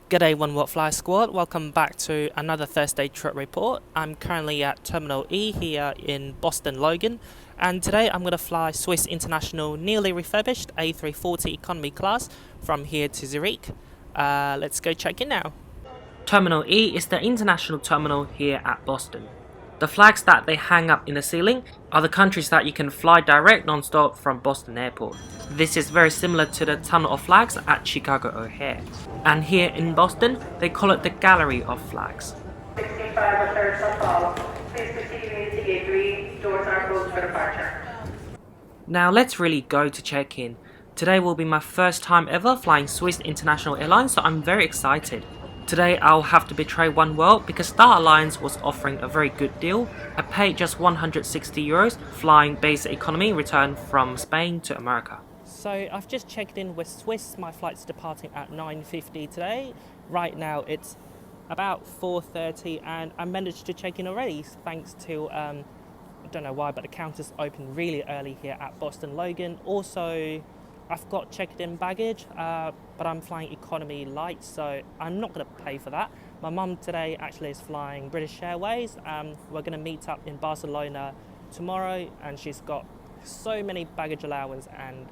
G'day One What Fly Squad, welcome back to another Thursday trip report. I'm currently at Terminal E here in Boston Logan, and today I'm going to fly Swiss International newly refurbished A340 economy class from here to Zurich. Let's go check in now. Terminal E is the international terminal here at Boston. The flags that they hang up in the ceiling are the countries that you can fly direct non-stop from Boston Airport. This is very similar to the tunnel of flags at Chicago O'Hare. And here in Boston, they call it the Gallery of Flags. 65 return to follow. Please proceed to gate 3. Doors are closed for departure. Now let's really go to check-in. Today will be my first time ever flying Swiss International Airlines, so I'm very excited. Today I'll have to betray One World because Star Alliance was offering a very good deal. I paid just €160 flying basic economy return from Spain to America. So I've just checked in with Swiss. My flight's departing at 9:50 today. Right now it's about 4:30 and I managed to check in already thanks to, I don't know why, but the counters open really early here at Boston Logan. Also, I've got checked in baggage, but I'm flying economy light, so I'm not going to pay for that. My mum today actually is flying British Airways. We're going to meet up in Barcelona tomorrow, and she's got so many baggage allowance, and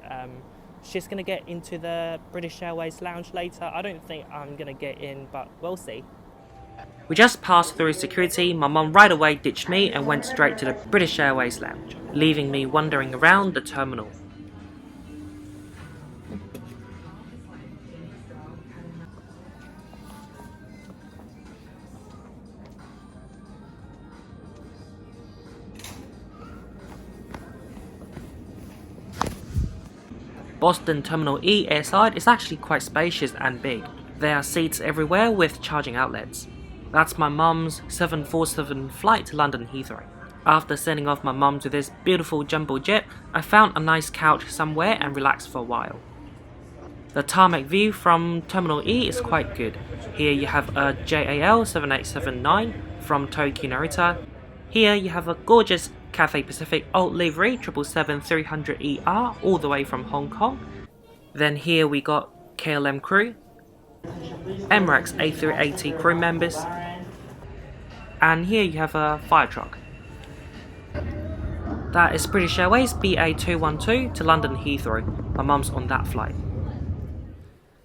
she's going to get into the British Airways lounge later. I don't think I'm going to get in, but we'll see. We just passed through security. My mum right away ditched me and went straight to the British Airways lounge, leaving me wandering around the terminal. Boston Terminal E airside is actually quite spacious and big. There are seats everywhere with charging outlets. That's my mum's 747 flight to London Heathrow. After sending off my mum to this beautiful jumbo jet, I found a nice couch somewhere and relaxed for a while. The tarmac view from Terminal E is quite good. Here you have a JAL 7879 from Tokyo Narita. Here you have a gorgeous Cathay Pacific Old Livery 777-300ER all the way from Hong Kong. Then here we got KLM crew, Emirates A380 crew members, and here you have a fire truck. That is British Airways BA212 to London Heathrow. My mum's on that flight.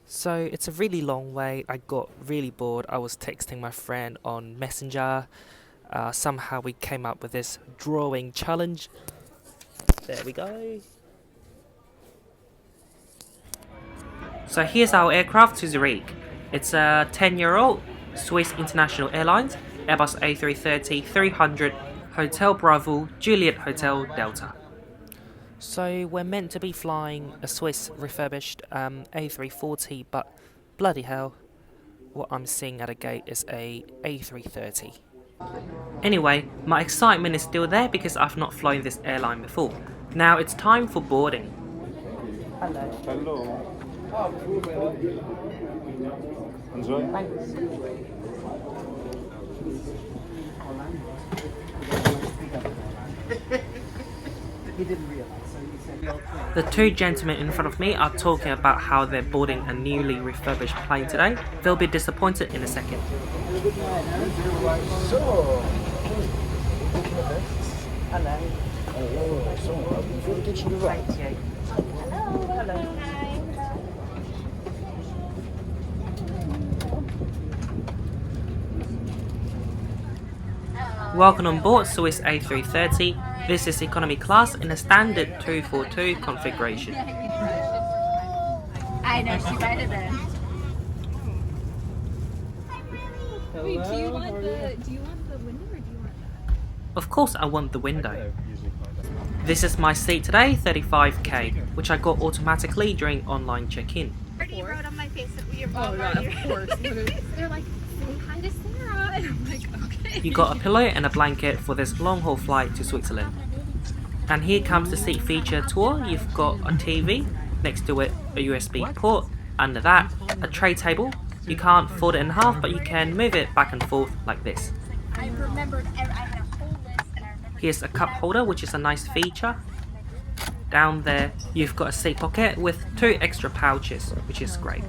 So it's a really long way. I got really bored. I was texting my friend on Messenger. Somehow we came up with this drawing challenge. There we go. So here's our aircraft to Zurich. It's a 10-year-old Swiss International Airlines Airbus A330-300 Hotel Bravo Juliet Hotel Delta. So we're meant to be flying a Swiss refurbished A340, but bloody hell, what I'm seeing at a gate is a A330. Anyway, my excitement is still there because I've not flown this airline before. Now it's time for boarding. Hello. Hello. Enjoy. Thanks. The two gentlemen in front of me are talking about how they're boarding a newly refurbished plane today. They'll be disappointed in a second. So, Hello. hello. So, before we get you to the right. Thank you. Hello. Welcome on board Swiss A330. This is economy class in a standard 242 configuration. I know, she might have been. Wait, do you want the window or do you want that? Of course I want the window. This is my seat today, 35K, which I got automatically during online check-in. You wrote on my face that we are both of course. They're like, say hi to Sarah. And I'm like, okay. You got a pillow and a blanket for this long-haul flight to Switzerland. And here comes the seat feature tour. You've got a TV, next to it a USB port, under that a tray table. You can't fold it in half, but you can move it back and forth like this. I remembered, I had a whole list and I remembered. Here's a cup holder, which is a nice feature. Down there you've got a seat pocket with 2 extra pouches, which is great.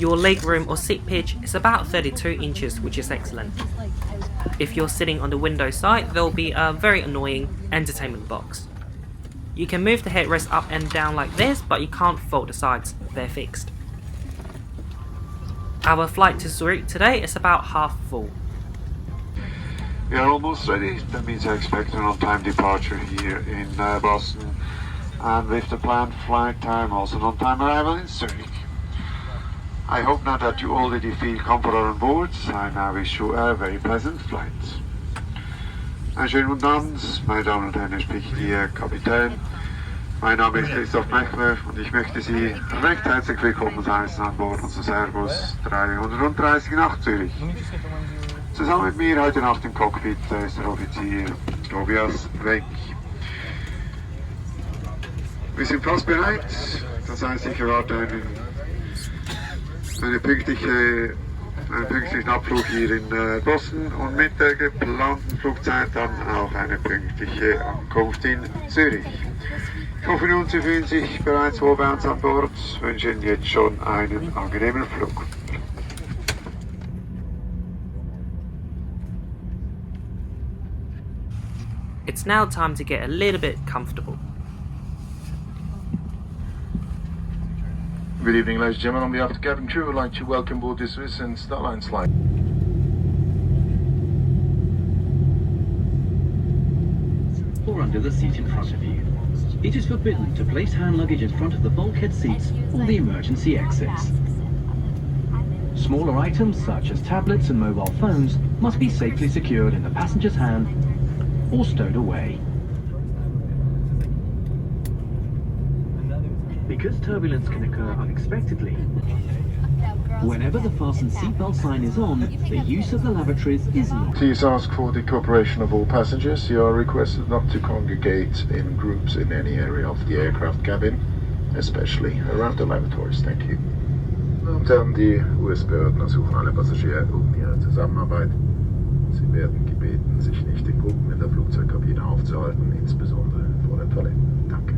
Your leg room or seat pitch is about 32 inches, which is excellent. If you're sitting on the window side, there will be a very annoying entertainment box. You can move the headrest up and down like this, but you can't fold the sides, they're fixed. Our flight to Zurich today is about half full. We are almost ready. That means I expect an on-time departure here in Boston, and with the planned flight time also an on-time arrival in Zurich. I hope now that you already feel comfortable on board. I now wish you a very pleasant flight. Einen schönen guten Abend, meine Damen und Herren, spricht Ihr Kapitän. Mein Name ist Christoph Mechler und ich möchte Sie recht herzlich willkommen heißen an Bord unseres Airbus 330 nach Zürich. Zusammen mit mir heute Nacht im Cockpit ist der Offizier Tobias Weg. Wir sind fast bereit, das heißt, ich erwarte einen pünktlichen Abflug hier in Boston und mit der geplanten Flugzeit dann auch eine pünktliche Ankunft in Zürich. Ich hoffe nun, Sie fühlen sich bereits wohl bei uns an Bord, wünsche Ihnen jetzt schon einen angenehmen Flug. It's now time to get a little bit comfortable. Good evening, ladies and gentlemen. On behalf of the cabin crew, we'd like to welcome aboard this Swiss and Starline flight. Or under the seat in front of you. It is forbidden to place hand luggage in front of the bulkhead seats or the emergency exits. Smaller items such as tablets and mobile phones must be safely secured in the passenger's hand or stowed away. Because turbulence can occur unexpectedly, whenever the fasten seatbelt sign is on, the use of the lavatories is not. Please ask for the cooperation of all passengers. You are requested not to congregate in groups in any area of the aircraft cabin, especially around the lavatories. Thank you. Und Herren, die US-Behörden ersuchen alle Passagiere um ihre Zusammenarbeit. Sie werden gebeten, sich nicht in Gruppen in der Flugzeugkabine aufzuhalten, insbesondere vor den Toiletten. Danke.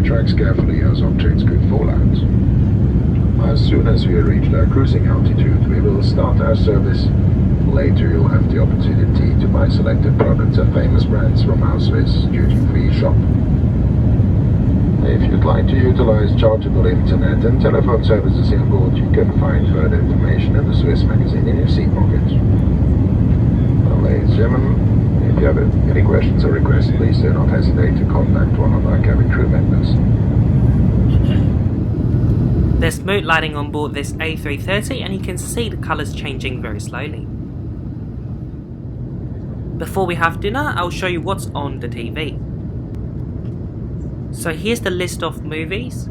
Tracks carefully as objects could fall out. As soon as we reach our cruising altitude, we will start our service. Later you'll have the opportunity to buy selected products at famous brands from our Swiss duty-free shop. If you'd like to utilize chargeable internet and telephone services on board, you can find further information in the Swiss magazine in your seat pocket. Well, ladies and gentlemen, if you have any questions or requests, please do not hesitate to contact one of our cabin crew members. There's mood lighting on board this A330 and you can see the colours changing very slowly. Before we have dinner, I'll show you what's on the TV. So here's the list of movies.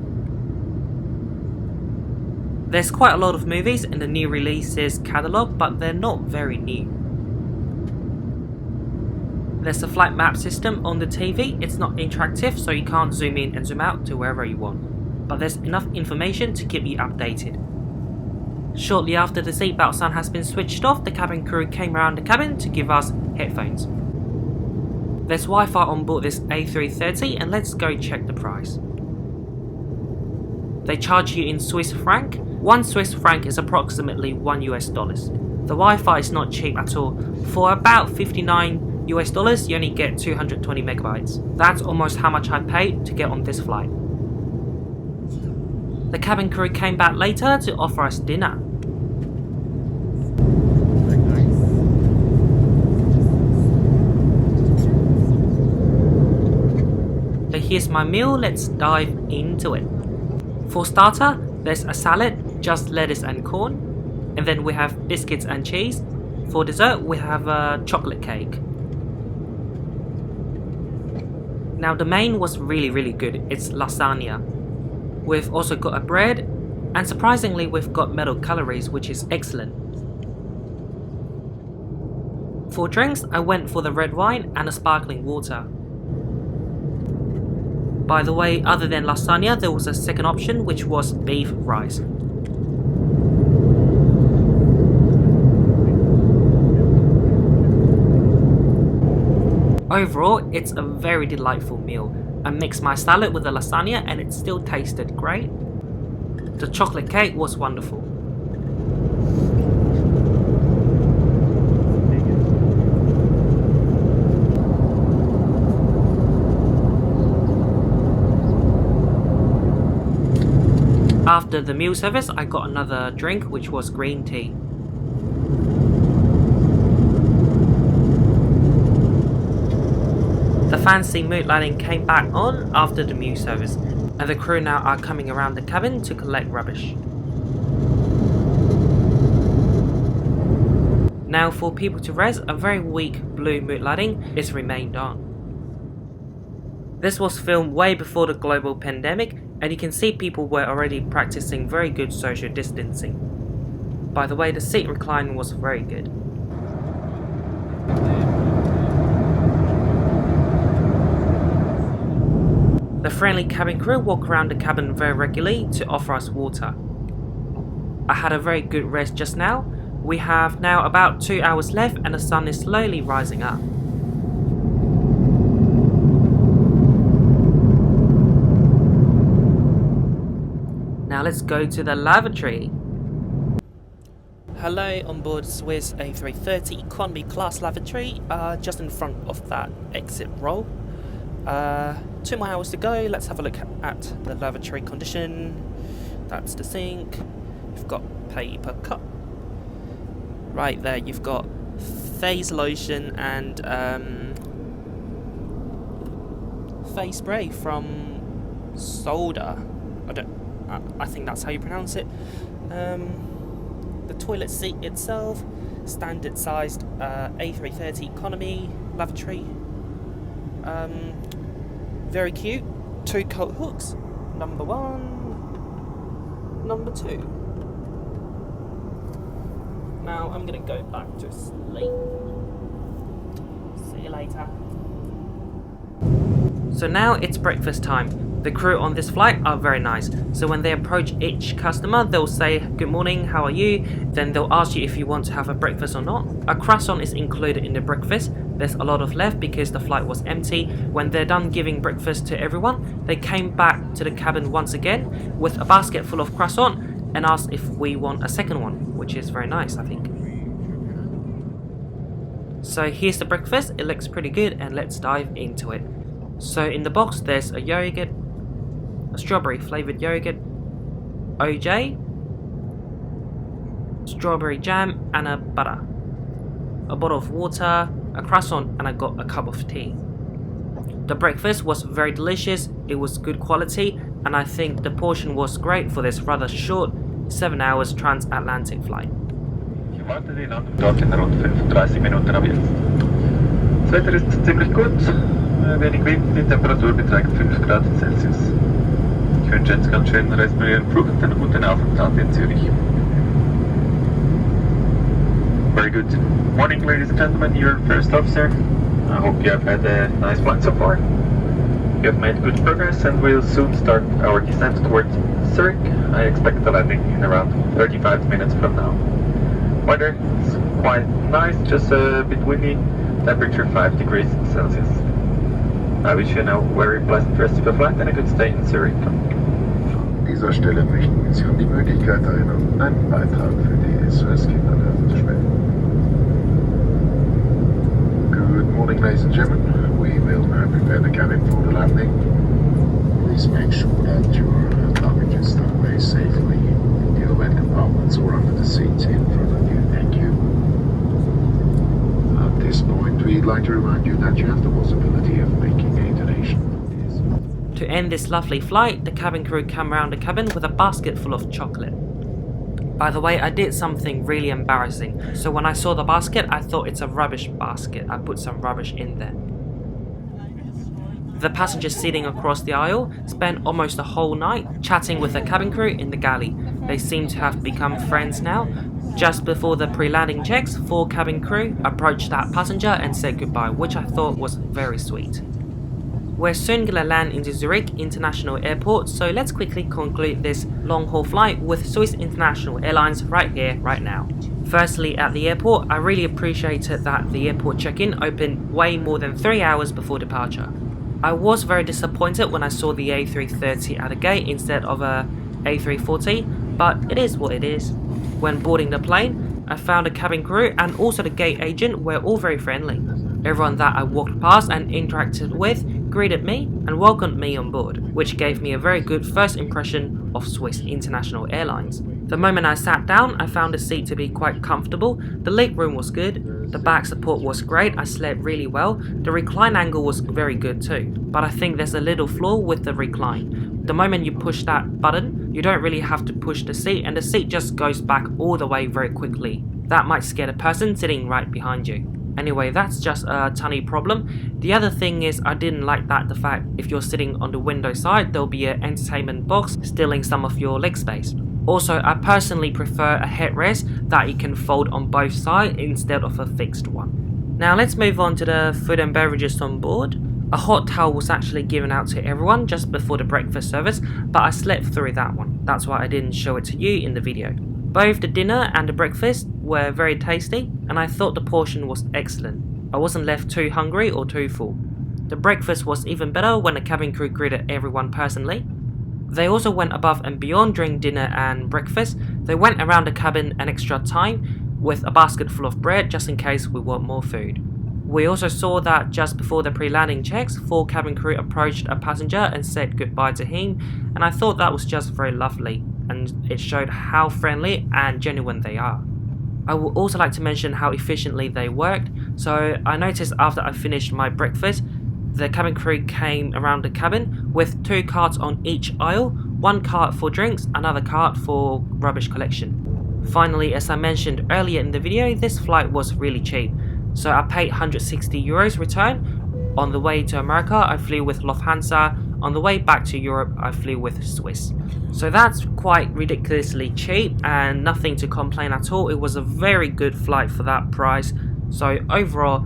There's quite a lot of movies in the new releases catalogue, but they're not very new. There's a flight map system on the TV. It's not interactive, so you can't zoom in and zoom out to wherever you want, but there's enough information to keep you updated. Shortly after the seatbelt sign has been switched off, the cabin crew came around the cabin to give us headphones. There's Wi-Fi on board this A330 and let's go check the price. They charge you in Swiss franc. 1 Swiss franc is approximately $1 US. The Wi-Fi is not cheap at all. For about $59 US, you only get 220 megabytes. That's almost how much I paid to get on this flight. The cabin crew came back later to offer us dinner. So here's my meal, let's dive into it. For starter, there's a salad, just lettuce and corn, and then we have biscuits and cheese. For dessert, we have a chocolate cake. Now the main was really good, it's lasagna. We've also got a bread, and surprisingly we've got metal calories, which is excellent. For drinks, I went for the red wine and a sparkling water. By the way, other than lasagna, there was a second option, which was beef rice. Overall, it's a very delightful meal. I mixed my salad with the lasagna and it still tasted great. The chocolate cake was wonderful. After the meal service, I got another drink, which was green tea. The fancy mood lighting came back on after the meal service, and the crew now are coming around the cabin to collect rubbish. Now for people to rest, a very weak blue mood lighting is remained on. This was filmed way before the global pandemic, and you can see people were already practicing very good social distancing. By the way, the seat recline was very good. The friendly cabin crew walk around the cabin very regularly to offer us water. I had a very good rest just now. We have now about 2 hours left and the sun is slowly rising up. Now let's go to the lavatory. Hello, on board Swiss A330 Economy Class Lavatory, just in front of that exit row. 2 more hours to go. Let's have a look at the lavatory condition. That's the sink. You've got paper cup. Right there, you've got face lotion and face spray from Soda. I think that's how you pronounce it. The toilet seat itself, standard sized A330 economy lavatory. Very cute. 2 coat hooks. Number 1, number 2. Now I'm gonna go back to sleep. See you later. So now it's breakfast time. The crew on this flight are very nice. So when they approach each customer, they'll say, "Good morning, how are you?" Then they'll ask you if you want to have a breakfast or not. A croissant is included in the breakfast. There's a lot of left because the flight was empty. When they're done giving breakfast to everyone, they came back to the cabin once again with a basket full of croissant and asked if we want a second one, which is very nice, I think. So here's the breakfast. It looks pretty good and let's dive into it. So in the box there's a yogurt, a strawberry flavoured yogurt, OJ, strawberry jam and a butter, a bottle of water, a croissant and I got a cup of tea. The breakfast was very delicious, it was good quality and I think the portion was great for this rather short 7 hours transatlantic flight. Ich warte den anderen Tag in rund 35 Minuten ab jetzt. Das Wetter ist ziemlich gut, wenig Wind, die Temperatur beträgt 5 Grad Celsius. Ich wünsche jetzt ganz schön respirären Flug und einen guten Aufenthalt in Zürich. Very good. Morning, ladies and gentlemen, your first officer. I hope you have had a nice flight so far. You have made good progress and we'll soon start our descent towards Zurich. I expect the landing in around 35 minutes from now. Weather is quite nice, just a bit windy, temperature 5 degrees Celsius. I wish you a very pleasant rest of the flight and a good stay in Zurich. An dieser Stelle möchten wir Sie an die Möglichkeit erinnern, einen Beitrag für die SOS-Kinderhilfe zu spenden. Good morning, ladies and gentlemen. We will now prepare the cabin for the landing. Please make sure that your luggage is stowed away safely in the overhead compartments or under the seats in front of you. Thank you. At this point, we'd like to remind you that you have the possibility of making a donation. To end this lovely flight, the cabin crew came around the cabin with a basket full of chocolate. By the way, I did something really embarrassing. So when I saw the basket, I thought it's a rubbish basket. I put some rubbish in there. The passengers sitting across the aisle spent almost the whole night chatting with the cabin crew in the galley. They seem to have become friends now. Just before the pre-landing checks, 4 cabin crew approached that passenger and said goodbye, which I thought was very sweet. We're soon gonna land into Zurich International Airport, so let's quickly conclude this long-haul flight with Swiss International Airlines right here, right now. Firstly, at the airport, I really appreciated that the airport check-in opened way more than 3 hours before departure. I was very disappointed when I saw the A330 at the gate instead of a A340, but it is what it is. When boarding the plane, I found the cabin crew and also the gate agent were all very friendly. Everyone that I walked past and interacted with greeted me and welcomed me on board, which gave me a very good first impression of Swiss International Airlines. The moment I sat down, I found the seat to be quite comfortable, the leg room was good, the back support was great, I slept really well, the recline angle was very good too, but I think there's a little flaw with the recline. The moment you push that button, you don't really have to push the seat and the seat just goes back all the way very quickly. That might scare the person sitting right behind you. Anyway, that's just a tiny problem. The other thing is I didn't like that the fact if you're sitting on the window side, there'll be an entertainment box stealing some of your leg space. Also, I personally prefer a headrest that you can fold on both sides instead of a fixed one. Now let's move on to the food and beverages on board. A hot towel was actually given out to everyone just before the breakfast service, but I slept through that one. That's why I didn't show it to you in the video. Both the dinner and the breakfast were very tasty, and I thought the portion was excellent. I wasn't left too hungry or too full. The breakfast was even better when the cabin crew greeted everyone personally. They also went above and beyond during dinner and breakfast. They went around the cabin an extra time with a basket full of bread just in case we want more food. We also saw that just before the pre-landing checks, 4 cabin crew approached a passenger and said goodbye to him, and I thought that was just very lovely, and it showed how friendly and genuine they are. I would also like to mention how efficiently they worked. So I noticed after I finished my breakfast, the cabin crew came around the cabin with 2 carts on each aisle, 1 cart for drinks, another cart for rubbish collection. Finally, as I mentioned earlier in the video, this flight was really cheap. So I paid €160 return. On the way to America, I flew with Lufthansa. On the way back to Europe, I flew with Swiss. So that's quite ridiculously cheap and nothing to complain at all. It was a very good flight for that price. So overall,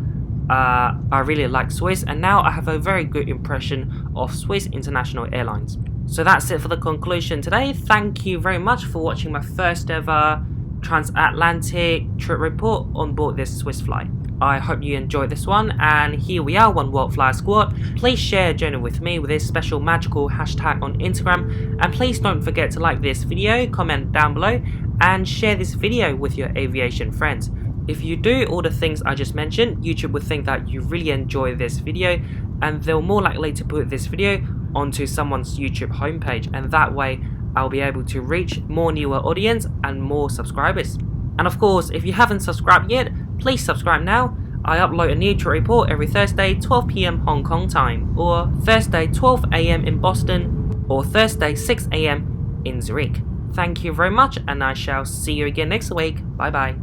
I really like Swiss, and now I have a very good impression of Swiss International Airlines. So that's it for the conclusion today. Thank you very much for watching my first ever transatlantic trip report on board this Swiss flight. I hope you enjoyed this one, and here we are, One World Flyer Squad. Please share a journey with me with this special magical hashtag on Instagram, and please don't forget to like this video, comment down below, and share this video with your aviation friends. If you do all the things I just mentioned, YouTube will think that you really enjoy this video, and they're more likely to put this video onto someone's YouTube homepage, and that way I'll be able to reach more newer audience and more subscribers. And of course, if you haven't subscribed yet, please subscribe now. I upload a new trip report every Thursday 12 PM Hong Kong time, or Thursday 12 AM in Boston, or Thursday 6 AM in Zurich. Thank you very much, and I shall see you again next week. Bye bye.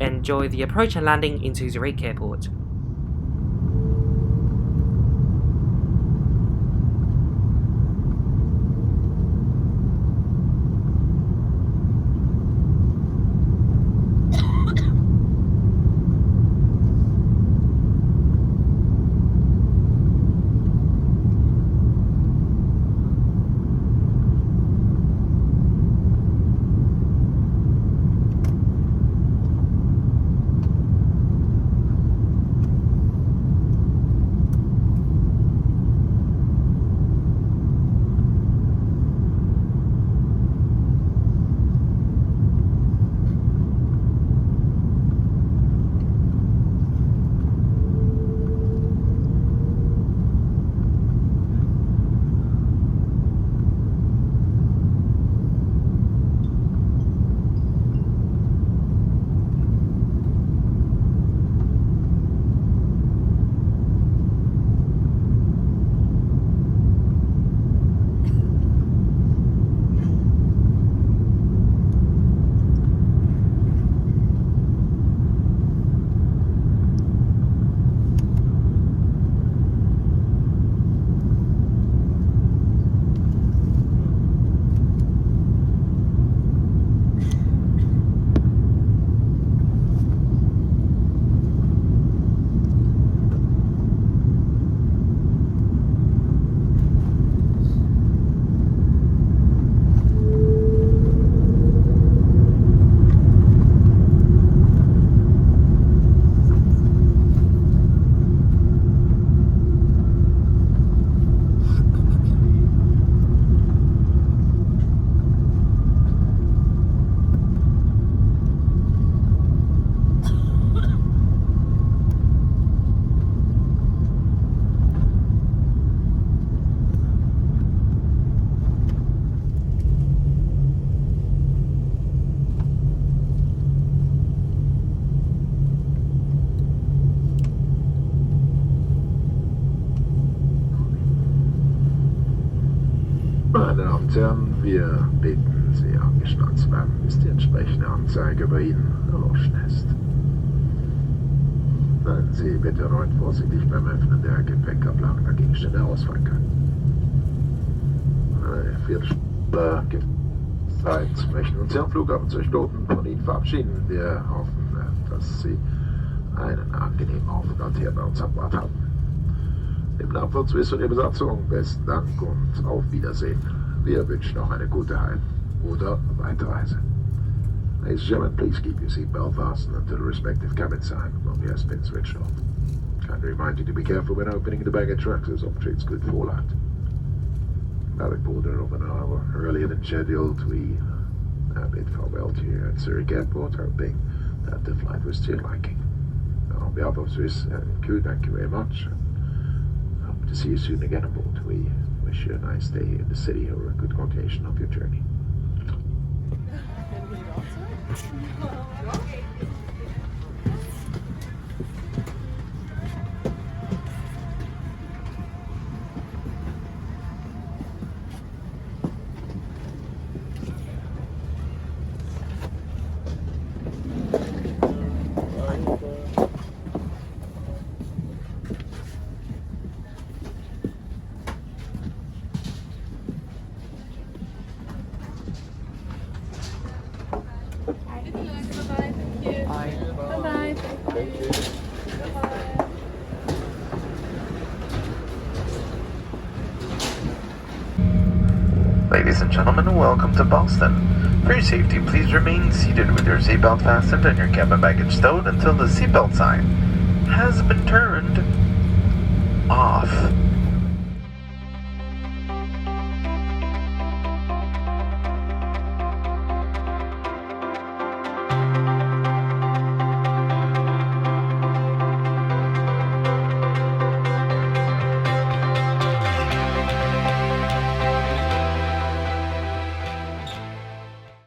Enjoy the approach and landing into Zurich Airport. und Herren, wir bitten Sie, angeschnallt zu bleiben, bis die entsprechende Anzeige bei Ihnen erloschen ist. Seien Sie bitte erneut vorsichtig beim Öffnen der Gepäckablage, da Gegenstände ausfallen können. Eine Viertelstunde Zeit möchten uns hier am Flughafen Zurich-Loten von Ihnen verabschieden. Wir hoffen, dass Sie einen angenehmen Aufenthalt hier bei uns an Bord haben. Im Namen von Swiss und Ihrer Besatzung besten Dank und auf Wiedersehen. Wir wünschen noch eine gute Heim- oder Weiterreise. Ladies and gentlemen, please keep your seatbelt fastened until the respective cabin sign has been switched off. Kindly remind you to be careful when opening the baggage racks as objects could fall out. About a quarter of an hour earlier than scheduled, we bid farewell to you at Zurich Airport, hoping that the flight was to your liking. On behalf of Swiss and crew, thank you very much. Hope to see you soon again aboard. We wish you a nice day in the city or a good continuation of your journey. Ladies and gentlemen, welcome to Boston. For your safety, please remain seated with your seatbelt fastened and your cabin baggage stowed until the seatbelt sign has been turned